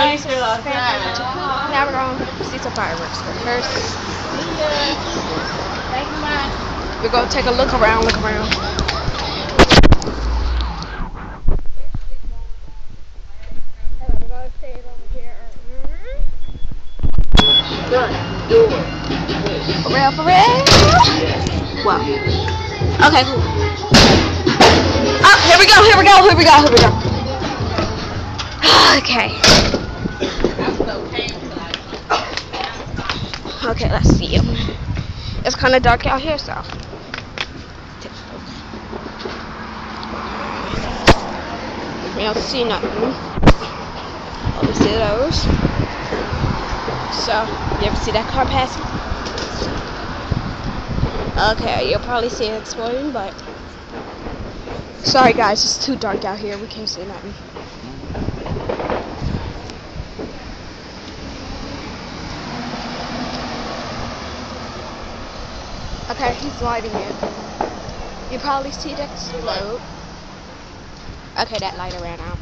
guys. Now we're going to see some fireworks. But first, we're going to take a look around. For real? Wow. Okay, cool. Oh, here we go. Okay. Okay, let's see him. It's kind of dark out here, so. We don't see nothing. Let me see those. So, you ever see that car passing? Okay, you'll probably see it exploding, but sorry guys, it's too dark out here. We can't see nothing. Okay, he's lighting it. You probably see it explode. Okay, that lighter ran out.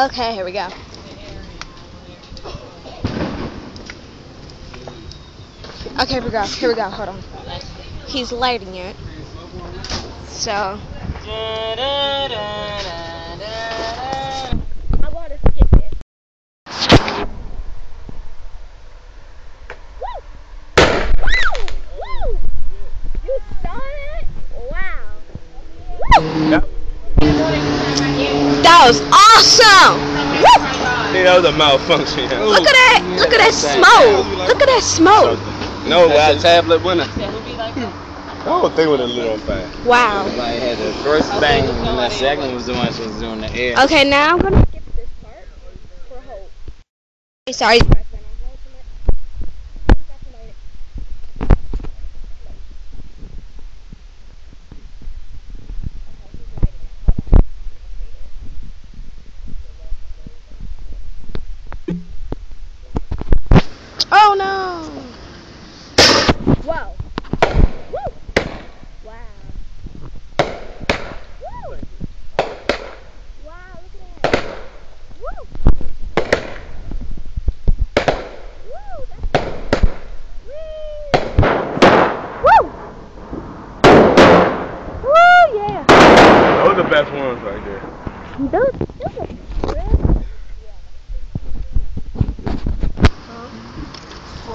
Okay, here we go. Okay, here we go, hold on. He's lighting it. So I want to skip it. Woo! You saw it? Wow. That was awesome! Woo! That was a malfunction. Look at that! Look at that smoke! Look at that smoke! No, that's a tablet winner. The whole thing would have lit on fire. Wow. Like had the first thing and the second was the one she was doing the air. Okay, now I'm gonna skip this part for hope. Hey, sorry. Oh no! Whoa! Woo! Wow! Woo! Wow! Look at that! Woo! Woo! That's woo! Woo! Woo! Yeah! Those are the best ones right there. Those are real.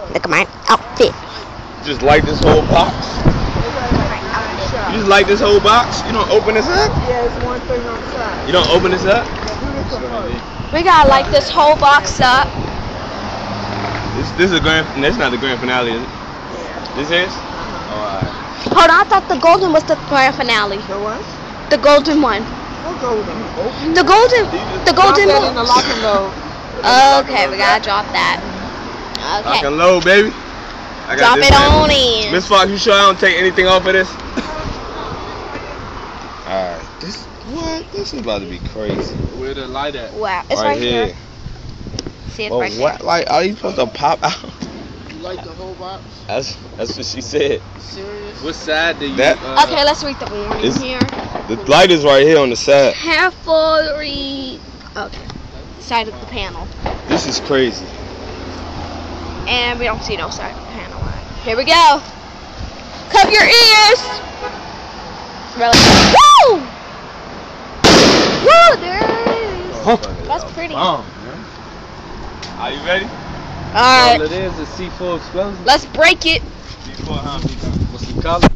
Look at my outfit. Just light this whole box. You just light this whole box. You don't open this up. Yeah, it's one thing on the side. You don't open this up. We gotta light this whole box up. This is a grand. That's not the grand finale, is it? This is. Oh, alright. Hold on, I thought the golden was the grand finale. The what? The golden one. What golden? The golden Drop that in one. the lock and load. Okay, we gotta drop that. Lock Okay. and load, baby. I got Drop this it thing. on in. Miss Fox, you sure I don't take anything off of this? Alright. This is about to be crazy. Where the light at? Wow, it's right here. See, it's Well, right what? here. Like, are you supposed to pop out? You light the whole box? That's what she said. Serious? What side do you? Okay, let's read the warning It's- here. The light is right here on the side. Careful read. Okay. Side of the panel. This is crazy. And we don't see no side of the panel. Here we go. Cover your ears. Really? Woo! Woo! There it is. That's pretty. Are you ready? All right. All it is C4 explosion. Let's break it. C4, huh? What's the color?